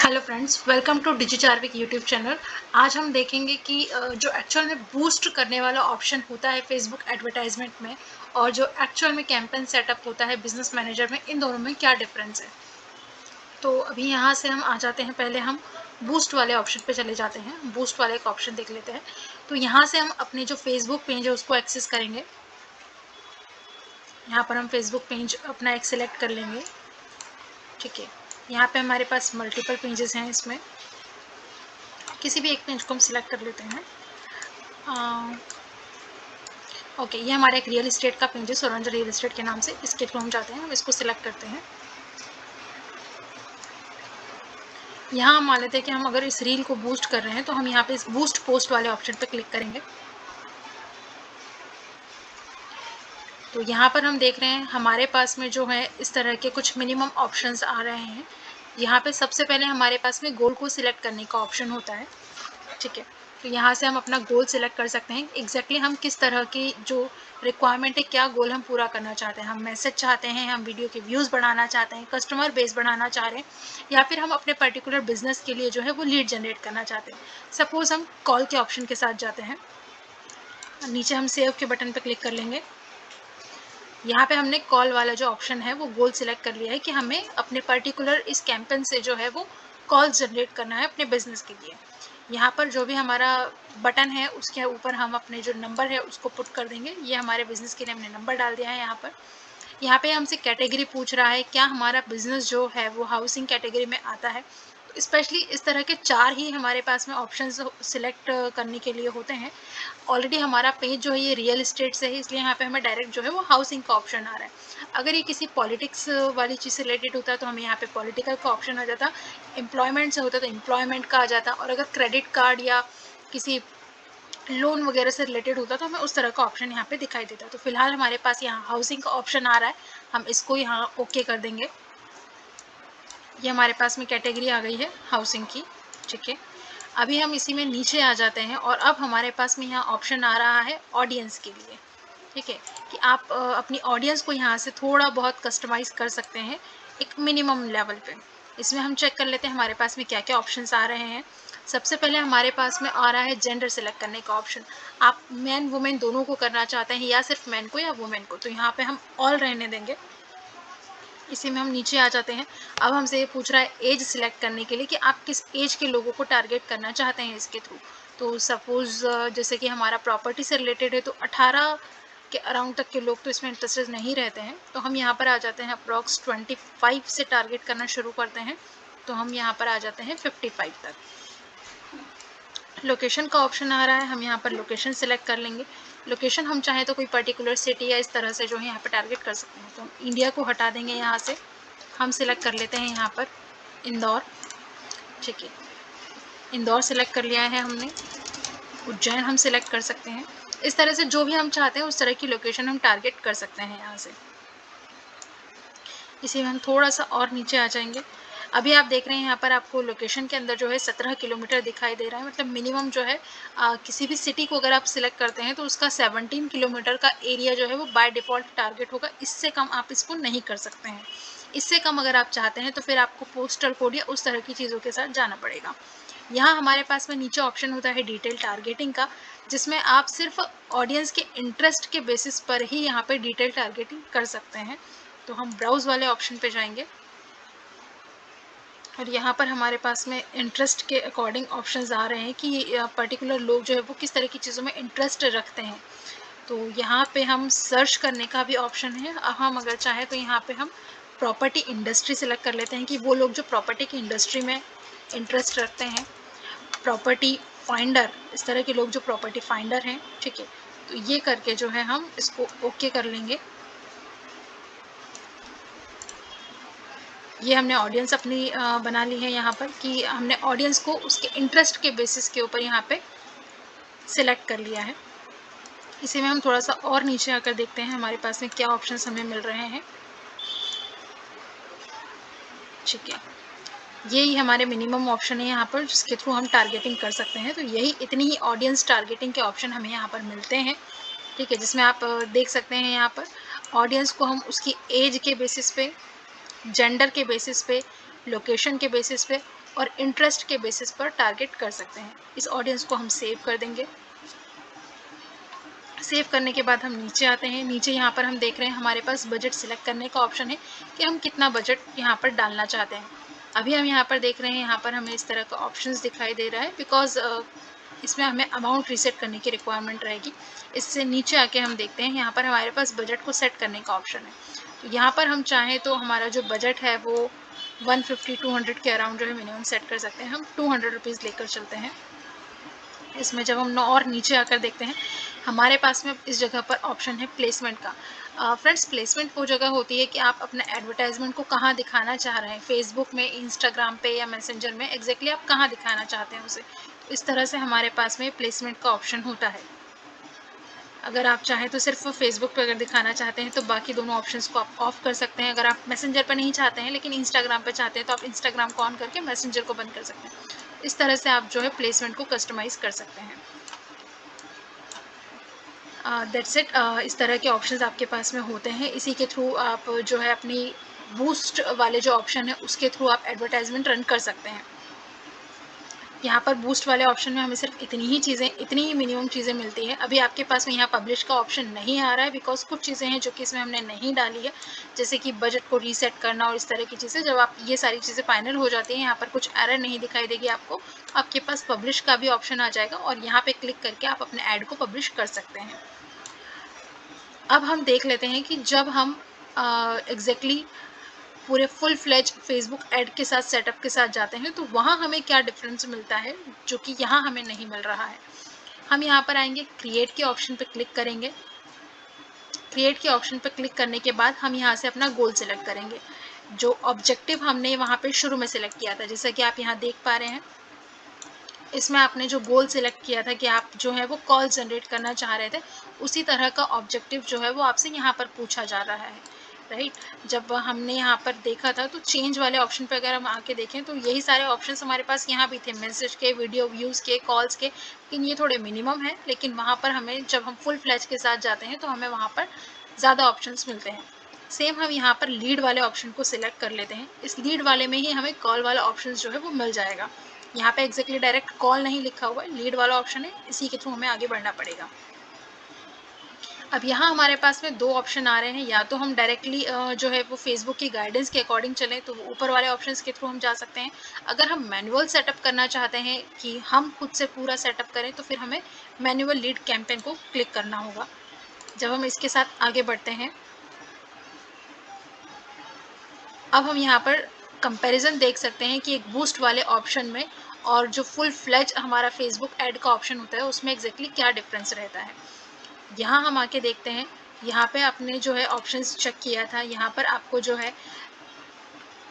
Hello friends, welcome to डिजिचार्विक YouTube channel. आज हम देखेंगे कि जो एक्चुअल में बूस्ट करने वाला ऑप्शन होता है फेसबुक एडवर्टाइजमेंट में और जो एक्चुअल में कैंपेन सेटअप होता है बिजनेस मैनेजर में, इन दोनों में क्या डिफरेंस है। तो अभी यहाँ से हम आ जाते हैं, पहले हम बूस्ट वाले ऑप्शन पे चले जाते हैं। बूस्ट वाले का ऑप्शन देख लेते हैं। तो यहाँ से हम अपने जो फेसबुक पेज है उसको एक्सेस करेंगे। यहाँ पर हम फेसबुक पेज अपना एक सिलेक्ट कर लेंगे। ठीक है, यहाँ पे हमारे पास मल्टीपल पेजेस हैं। इसमें किसी भी एक पेज को हम सिलेक्ट कर लेते हैं। ओके, ये हमारा एक रियल इस्टेट का पेज है, सोरंज रियल इस्टेट के नाम से। इसके थ्रू हम जाते हैं, हम इसको सिलेक्ट करते हैं। यहाँ हम मान लेते हैं कि हम अगर इस रील को बूस्ट कर रहे हैं तो हम यहाँ पे इस बूस्ट पोस्ट वाले ऑप्शन पे क्लिक करेंगे। तो यहाँ पर हम देख रहे हैं हमारे पास में जो है इस तरह के कुछ मिनिमम ऑप्शंस आ रहे हैं। यहाँ पे सबसे पहले हमारे पास में गोल को सिलेक्ट करने का ऑप्शन होता है। ठीक है, तो यहाँ से हम अपना गोल सिलेक्ट कर सकते हैं। एग्जैक्टली हम किस तरह की जो रिक्वायरमेंट है, क्या गोल हम पूरा करना चाहते हैं। हम मैसेज चाहते हैं, हम वीडियो के व्यूज़ बढ़ाना चाहते हैं, कस्टमर बेस बढ़ाना चाह रहे हैं, या फिर हम अपने पर्टिकुलर बिजनेस के लिए जो है वो लीड जनरेट करना चाहते हैं। सपोज हम कॉल के ऑप्शन के साथ जाते हैं। नीचे हम सेव के बटन पर क्लिक कर लेंगे। यहाँ पे हमने कॉल वाला जो ऑप्शन है वो गोल सिलेक्ट कर लिया है कि हमें अपने पर्टिकुलर इस कैंपेन से जो है वो कॉल जनरेट करना है अपने बिजनेस के लिए। यहाँ पर जो भी हमारा बटन है उसके ऊपर हम अपने जो नंबर है उसको पुट कर देंगे। ये हमारे बिजनेस के लिए हमने नंबर डाल दिया है। यहाँ पे हमसे कैटेगरी पूछ रहा है, क्या हमारा बिजनेस जो है वो हाउसिंग कैटेगरी में आता है। तो स्पेशली इस तरह के 4 ही हमारे पास में ऑप्शंस सिलेक्ट करने के लिए होते हैं। ऑलरेडी हमारा पेज जो है ये रियल इस्टेट से है, इसलिए यहाँ पे हमें डायरेक्ट जो है वो हाउसिंग का ऑप्शन आ रहा है। अगर ये किसी पॉलिटिक्स वाली चीज़ से रिलेटेड होता तो हमें यहाँ पे पॉलिटिकल का ऑप्शन आ जाता। एम्प्लॉयमेंट से होता तो एम्प्लॉयमेंट का आ जाता। और अगर क्रेडिट कार्ड या किसी लोन वगैरह से रिलेटेड होता तो हमें उस तरह का ऑप्शन यहाँ पे दिखाई देता। तो फिलहाल हमारे पास यहाँ हाउसिंग का ऑप्शन आ रहा है, हम इसको यहाँ ओके कर देंगे। ये हमारे पास में कैटेगरी आ गई है हाउसिंग की। ठीक है, अभी हम इसी में नीचे आ जाते हैं और अब हमारे पास में यहाँ ऑप्शन आ रहा है ऑडियंस के लिए। ठीक है, कि आप अपनी ऑडियंस को यहाँ से थोड़ा बहुत कस्टमाइज़ कर सकते हैं एक मिनिमम लेवल पे। इसमें हम चेक कर लेते हैं हमारे पास में क्या क्या ऑप्शंस आ रहे हैं। सबसे पहले हमारे पास में आ रहा है जेंडर सेलेक्ट करने का ऑप्शन। आप मैन वुमेन दोनों को करना चाहते हैं या सिर्फ मैन को या वुमेन को, तो यहाँ पे हम ऑल रहने देंगे। इसी में हम नीचे आ जाते हैं। अब हमसे ये पूछ रहा है एज सिलेक्ट करने के लिए कि आप किस एज के लोगों को टारगेट करना चाहते हैं इसके थ्रू। तो सपोज़ जैसे कि हमारा प्रॉपर्टी से रिलेटेड है तो 18 के अराउंड तक के लोग तो इसमें इंटरेस्टेड नहीं रहते हैं। तो हम यहाँ पर आ जाते हैं अप्रॉक्स 25 से टारगेट करना शुरू करते हैं। तो हम यहाँ पर आ जाते हैं 55 तक। लोकेशन का ऑप्शन आ रहा है, हम यहाँ पर लोकेशन सिलेक्ट कर लेंगे। लोकेशन हम चाहें तो कोई पर्टिकुलर सिटी या इस तरह से जो है यहाँ पर टारगेट कर सकते हैं। तो हम इंडिया को हटा देंगे यहाँ से। हम सिलेक्ट कर लेते हैं यहाँ पर इंदौर। ठीक है, इंदौर सिलेक्ट कर लिया है हमने। उज्जैन हम सिलेक्ट कर सकते हैं। इस तरह से जो भी हम चाहते हैं उस तरह की लोकेशन हम टारगेट कर सकते हैं यहाँ से। इसी में हम थोड़ा सा और नीचे आ जाएंगे। अभी आप देख रहे हैं यहाँ पर आपको लोकेशन के अंदर जो है 17 किलोमीटर दिखाई दे रहा है। मतलब मिनिमम जो है किसी भी सिटी को अगर आप सिलेक्ट करते हैं तो उसका 17 किलोमीटर का एरिया जो है वो बाय डिफ़ॉल्ट टारगेट होगा। इससे कम आप इसको नहीं कर सकते हैं। इससे कम अगर आप चाहते हैं तो फिर आपको पोस्टल कोड या उस तरह की चीज़ों के साथ जाना पड़ेगा। यहाँ हमारे पास में नीचे ऑप्शन होता है डिटेल टारगेटिंग का, जिसमें आप सिर्फ ऑडियंस के इंटरेस्ट के बेसिस पर ही यहाँ पे डिटेल टारगेटिंग कर सकते हैं। तो हम ब्राउज़ वाले ऑप्शन पे जाएंगे और यहाँ पर हमारे पास में इंटरेस्ट के अकॉर्डिंग ऑप्शंस आ रहे हैं कि पर्टिकुलर लोग जो है वो किस तरह की चीज़ों में इंटरेस्ट रखते हैं। तो यहाँ पे हम सर्च करने का भी ऑप्शन है। हम अगर चाहें तो यहाँ पे हम प्रॉपर्टी इंडस्ट्री सेलेक्ट कर लेते हैं कि वो लोग जो प्रॉपर्टी की इंडस्ट्री में इंटरेस्ट रखते हैं। प्रॉपर्टी फाइंडर, इस तरह के लोग जो प्रॉपर्टी फाइंडर हैं। ठीक है, तो ये करके जो है हम इसको ओके कर लेंगे। ये हमने ऑडियंस अपनी बना ली है यहाँ पर कि हमने ऑडियंस को उसके इंटरेस्ट के बेसिस के ऊपर यहाँ पे सिलेक्ट कर लिया है। इसी में हम थोड़ा सा और नीचे आकर देखते हैं हमारे पास में क्या ऑप्शंस हमें मिल रहे हैं। ठीक है, यही हमारे मिनिमम ऑप्शन है यहाँ पर जिसके थ्रू हम टारगेटिंग कर सकते हैं। तो यही इतनी ही ऑडियंस टारगेटिंग के ऑप्शन हमें यहाँ पर मिलते हैं। ठीक है, जिसमें आप देख सकते हैं यहाँ पर ऑडियंस को हम उसकी एज के बेसिस पे, जेंडर के बेसिस पे, लोकेशन के बेसिस पे और इंटरेस्ट के बेसिस पर टारगेट कर सकते हैं। इस ऑडियंस को हम सेव कर देंगे। सेव करने के बाद हम नीचे आते हैं। नीचे यहाँ पर हम देख रहे हैं हमारे पास बजट सिलेक्ट करने का ऑप्शन है कि हम कितना बजट यहाँ पर डालना चाहते हैं। अभी हम यहाँ पर देख रहे हैं, यहाँ पर हमें इस तरह का ऑप्शंस दिखाई दे रहा है, बिकॉज इसमें हमें अमाउंट रीसेट करने की रिक्वायरमेंट रहेगी। इससे नीचे आके हम देखते हैं यहाँ पर हमारे पास बजट को सेट करने का ऑप्शन है। तो यहाँ पर हम चाहें तो हमारा जो बजट है वो 150-200 के अराउंड जो है मिनिमम सेट कर सकते हैं। हम 200 रुपीज़ लेकर चलते हैं इसमें। जब हम और नीचे आकर देखते हैं हमारे पास में इस जगह पर ऑप्शन है प्लेसमेंट का। फ्रेंड्स, प्लेसमेंट वो जगह होती है कि आप अपना एडवर्टाइजमेंट को कहाँ दिखाना चाह रहे हैं, फेसबुक में, इंस्टाग्राम पे या मैसेंजर में, एग्जैक्टली आप कहाँ दिखाना चाहते हैं उसे। तो इस तरह से हमारे पास में प्लेसमेंट का ऑप्शन होता है। अगर आप चाहें तो सिर्फ फेसबुक पे अगर दिखाना चाहते हैं तो बाकी दोनों ऑप्शंस को आप ऑफ कर सकते हैं। अगर आप मैसेंजर पर नहीं चाहते हैं लेकिन इंस्टाग्राम पर चाहते हैं तो आप इंस्टाग्राम को ऑन करके मैसेंजर को बंद कर सकते हैं। इस तरह से आप जो है प्लेसमेंट को कस्टमाइज़ कर सकते हैं। That's it. इस तरह के ऑप्शंस आपके पास में होते हैं। इसी के थ्रू आप जो है अपनी बूस्ट वाले जो ऑप्शन है उसके थ्रू आप एडवर्टाइजमेंट रन कर सकते हैं। यहाँ पर बूस्ट वाले ऑप्शन में हमें सिर्फ इतनी ही मिनिमम चीज़ें मिलती है। अभी आपके पास में यहाँ पब्लिश का ऑप्शन नहीं आ रहा है, बिकॉज कुछ चीज़ें हैं जो कि इसमें हमने नहीं डाली है, जैसे कि बजट को रीसेट करना और इस तरह की चीज़ें। जब आप ये सारी चीज़ें फाइनल हो जाती हैं, यहाँ पर कुछ एरर नहीं दिखाई देगी आपको, आपके पास पब्लिश का भी ऑप्शन आ जाएगा और यहाँ पे क्लिक करके आप अपने ऐड को पब्लिश कर सकते हैं। अब हम देख लेते हैं कि जब हम एग्जैक्टली पूरे फुल फ्लेज फेसबुक ऐड के साथ सेटअप के साथ जाते हैं तो वहाँ हमें क्या डिफरेंस मिलता है जो कि यहाँ हमें नहीं मिल रहा है। हम यहाँ पर आएंगे, क्रिएट के ऑप्शन पर क्लिक करेंगे। क्रिएट के ऑप्शन पर क्लिक करने के बाद हम यहाँ से अपना गोल सेलेक्ट करेंगे, जो ऑब्जेक्टिव हमने वहाँ पे शुरू में सिलेक्ट किया था। जैसा कि आप यहाँ देख पा रहे हैं, इसमें आपने जो गोल सिलेक्ट किया था कि आप जो है वो कॉल जनरेट करना चाह रहे थे, उसी तरह का ऑब्जेक्टिव जो है वो आपसे यहाँ पर पूछा जा रहा है, राइट। जब हमने यहाँ पर देखा था तो चेंज वाले ऑप्शन पे अगर हम आके देखें तो यही सारे ऑप्शंस हमारे पास यहाँ भी थे, मैसेज के, वीडियो व्यूज़ के, कॉल्स के, लेकिन ये थोड़े मिनिमम है। लेकिन वहाँ पर हमें जब हम फुल फ्लैश के साथ जाते हैं तो हमें वहाँ पर ज़्यादा ऑप्शंस मिलते हैं। सेम हम यहाँ पर लीड वाले ऑप्शन को सिलेक्ट कर लेते हैं। इस लीड वाले में ही हमें कॉल वाला ऑप्शन जो है वो मिल जाएगा। यहाँ पे एग्जैक्टली डायरेक्ट कॉल नहीं लिखा हुआ है, लीड वाला ऑप्शन है, इसी के थ्रू हमें आगे बढ़ना पड़ेगा। अब यहाँ हमारे पास में दो ऑप्शन आ रहे हैं, या तो हम डायरेक्टली जो है वो फेसबुक की गाइडेंस के अकॉर्डिंग चलें तो ऊपर वाले ऑप्शंस के थ्रू हम जा सकते हैं। अगर हम मैनुअल सेटअप करना चाहते हैं कि हम खुद से पूरा सेटअप करें तो फिर हमें मैनुअल लीड कैंपेन को क्लिक करना होगा। जब हम इसके साथ आगे बढ़ते हैं, अब हम यहाँ पर कंपैरिजन देख सकते हैं कि एक बूस्ट वाले ऑप्शन में और जो फुल फ्लेज हमारा फेसबुक ऐड का ऑप्शन होता है उसमें एग्जैक्टली क्या डिफरेंस रहता है। यहाँ हम आके देखते हैं, यहाँ पे आपने जो है ऑप्शंस चेक किया था, यहाँ पर आपको जो है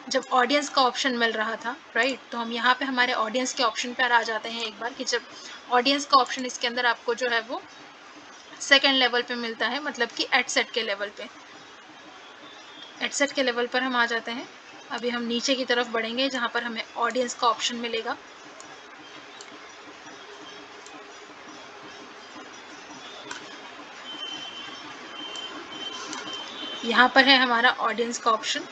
जब ऑडियंस का ऑप्शन मिल रहा था, राइट, तो हम यहाँ पे हमारे ऑडियंस के ऑप्शन पर आ जाते हैं एक बार, कि जब ऑडियंस का ऑप्शन इसके अंदर आपको जो है वो सेकेंड लेवल पे मिलता है, मतलब कि एड सेट के लेवल पे। एड सेट के लेवल पर हम आ जाते हैं। अभी हम नीचे की तरफ बढ़ेंगे जहाँ पर हमें ऑडियंस का ऑप्शन मिलेगा। यहाँ पर है हमारा ऑडियंस का ऑप्शन।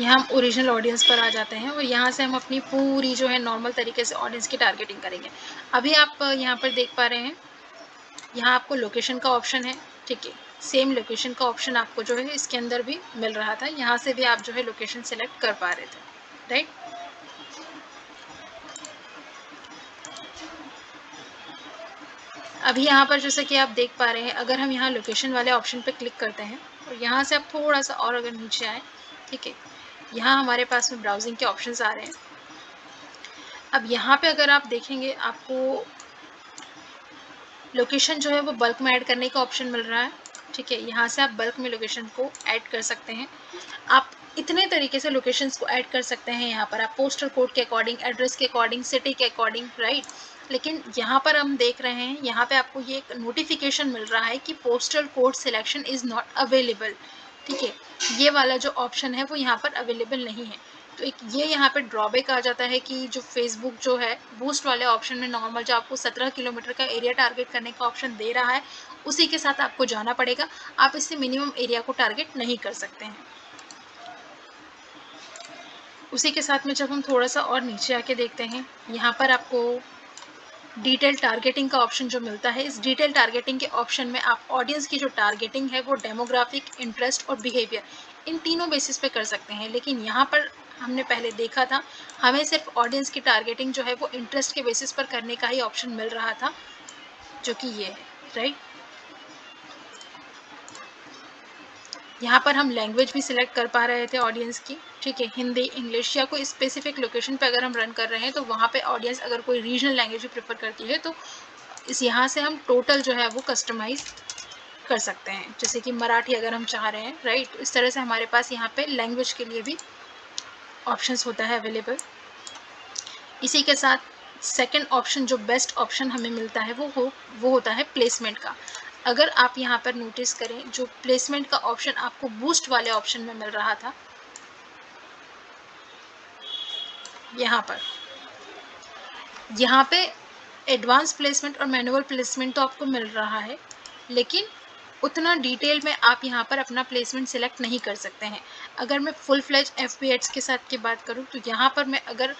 यहाँ हम ओरिजिनल ऑडियंस पर आ जाते हैं और यहाँ से हम अपनी पूरी जो है नॉर्मल तरीके से ऑडियंस की टारगेटिंग करेंगे। अभी आप यहाँ पर देख पा रहे हैं, यहाँ आपको लोकेशन का ऑप्शन है, ठीक है। सेम लोकेशन का ऑप्शन आपको जो है इसके अंदर भी मिल रहा था, यहाँ से भी आप जो है लोकेशन सेलेक्ट कर पा रहे थे, राइट। अभी यहाँ पर जैसे कि आप देख पा रहे हैं, अगर हम यहाँ लोकेशन वाले ऑप्शन पर क्लिक करते हैं और यहाँ से आप थोड़ा सा और अगर नीचे आए, ठीक है, यहाँ हमारे पास में ब्राउजिंग के ऑप्शंस आ रहे हैं। अब यहाँ पे अगर आप देखेंगे आपको लोकेशन जो है वो बल्क में ऐड करने का ऑप्शन मिल रहा है, ठीक है। यहाँ से आप बल्क में लोकेशन को ऐड कर सकते हैं। आप इतने तरीके से लोकेशंस को ऐड कर सकते हैं। यहाँ पर आप पोस्टल कोड के अकॉर्डिंग, एड्रेस के अकॉर्डिंग, सिटी के अकॉर्डिंग, राइट। लेकिन यहाँ पर हम देख रहे हैं, यहाँ पे आपको ये एक नोटिफिकेशन मिल रहा है कि postal code selection is not available, ठीक है। ये वाला जो ऑप्शन है वो यहाँ पर अवेलेबल नहीं है। तो एक ये यहाँ पे ड्रॉबैक आ जाता है कि जो फेसबुक जो है बूस्ट वाले ऑप्शन में नॉर्मल जो आपको 17 किलोमीटर का एरिया टारगेट करने का ऑप्शन दे रहा है, उसी के साथ आपको जाना पड़ेगा। आप इससे मिनिमम एरिया को टारगेट नहीं कर सकते हैं। उसी के साथ में जब हम थोड़ा सा और नीचे आके देखते हैं, यहाँ पर आपको डिटेल टारगेटिंग का ऑप्शन जो मिलता है, इस डिटेल टारगेटिंग के ऑप्शन में आप ऑडियंस की जो टारगेटिंग है वो डेमोग्राफिक, इंटरेस्ट और बिहेवियर इन तीनों बेसिस पे कर सकते हैं। लेकिन यहाँ पर हमने पहले देखा था, हमें सिर्फ ऑडियंस की टारगेटिंग जो है वो इंटरेस्ट के बेसिस पर करने का ही ऑप्शन मिल रहा था, जो कि ये है, राइट। यहाँ पर हम लैंग्वेज भी सिलेक्ट कर पा रहे थे ऑडियंस की, ठीक है, हिंदी, इंग्लिश या कोई स्पेसिफिक लोकेशन पे अगर हम रन कर रहे हैं तो वहाँ पे ऑडियंस अगर कोई रीजनल लैंग्वेज भी प्रेफर करती है तो इस यहाँ से हम टोटल जो है वो कस्टमाइज कर सकते हैं, जैसे कि मराठी अगर हम चाह रहे हैं, राइट। इस तरह से हमारे पास यहाँ पे लैंग्वेज के लिए भी ऑप्शंस होता है अवेलेबल। इसी के साथ सेकंड ऑप्शन जो बेस्ट ऑप्शन हमें मिलता है वो होता है प्लेसमेंट का। अगर आप यहाँ पर नोटिस करें, जो प्लेसमेंट का ऑप्शन आपको बूस्ट वाले ऑप्शन में मिल रहा था, यहाँ पे एडवांस प्लेसमेंट और मैनुअल प्लेसमेंट तो आपको मिल रहा है, लेकिन उतना डिटेल में आप यहाँ पर अपना प्लेसमेंट सिलेक्ट नहीं कर सकते हैं। अगर मैं फुल फ्लेज FB एड्स के साथ की बात करूँ तो यहाँ पर मैं अगर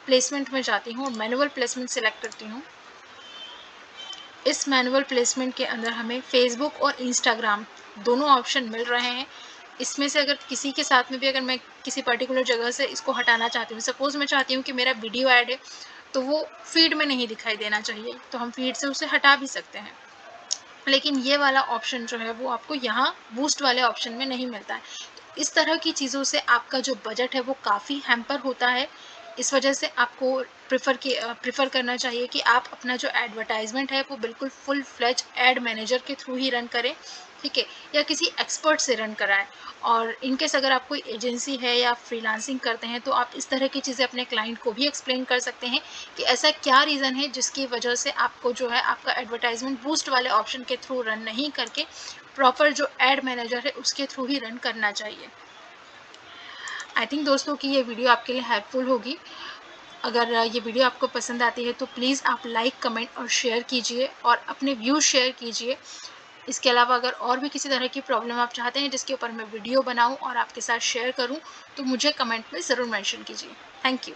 प्लेसमेंट में जाती हूँ और मैनुअल प्लेसमेंट सिलेक्ट करती हूँ, इस मैनुअल प्लेसमेंट के अंदर हमें फेसबुक और इंस्टाग्राम दोनों ऑप्शन मिल रहे हैं। इसमें से अगर किसी के साथ में भी अगर मैं किसी पर्टिकुलर जगह से इसको हटाना चाहती हूँ, सपोज मैं चाहती हूँ कि मेरा वीडियो ऐड है तो वो फीड में नहीं दिखाई देना चाहिए, तो हम फीड से उसे हटा भी सकते हैं। लेकिन ये वाला ऑप्शन जो है वो आपको यहाँ बूस्ट वाले ऑप्शन में नहीं मिलता है। तो इस तरह की चीज़ों से आपका जो बजट है वो काफ़ी हैम्पर होता है। इस वजह से आपको प्रिफर करना चाहिए कि आप अपना जो एडवर्टाइजमेंट है वो बिल्कुल फुल फ्लेज एड मैनेजर के थ्रू ही रन करें, ठीक है, या किसी एक्सपर्ट से रन कराएं। और इनकेस अगर आप कोई एजेंसी है या फ्रीलांसिंग करते हैं तो आप इस तरह की चीज़ें अपने क्लाइंट को भी एक्सप्लेन कर सकते हैं कि ऐसा क्या रीज़न है जिसकी वजह से आपको जो है आपका एडवर्टाइजमेंट बूस्ट वाले ऑप्शन के थ्रू रन नहीं करके प्रॉपर जो एड मैनेजर है उसके थ्रू ही रन करना चाहिए। आई थिंक दोस्तों कि ये वीडियो आपके लिए हेल्पफुल होगी। अगर ये वीडियो आपको पसंद आती है तो प्लीज़ आप लाइक, कमेंट और शेयर कीजिए और अपने व्यूज़ शेयर कीजिए। इसके अलावा अगर और भी किसी तरह की प्रॉब्लम आप चाहते हैं जिसके ऊपर मैं वीडियो बनाऊं और आपके साथ शेयर करूं तो मुझे कमेंट में ज़रूर मेंशन कीजिए। Thank you.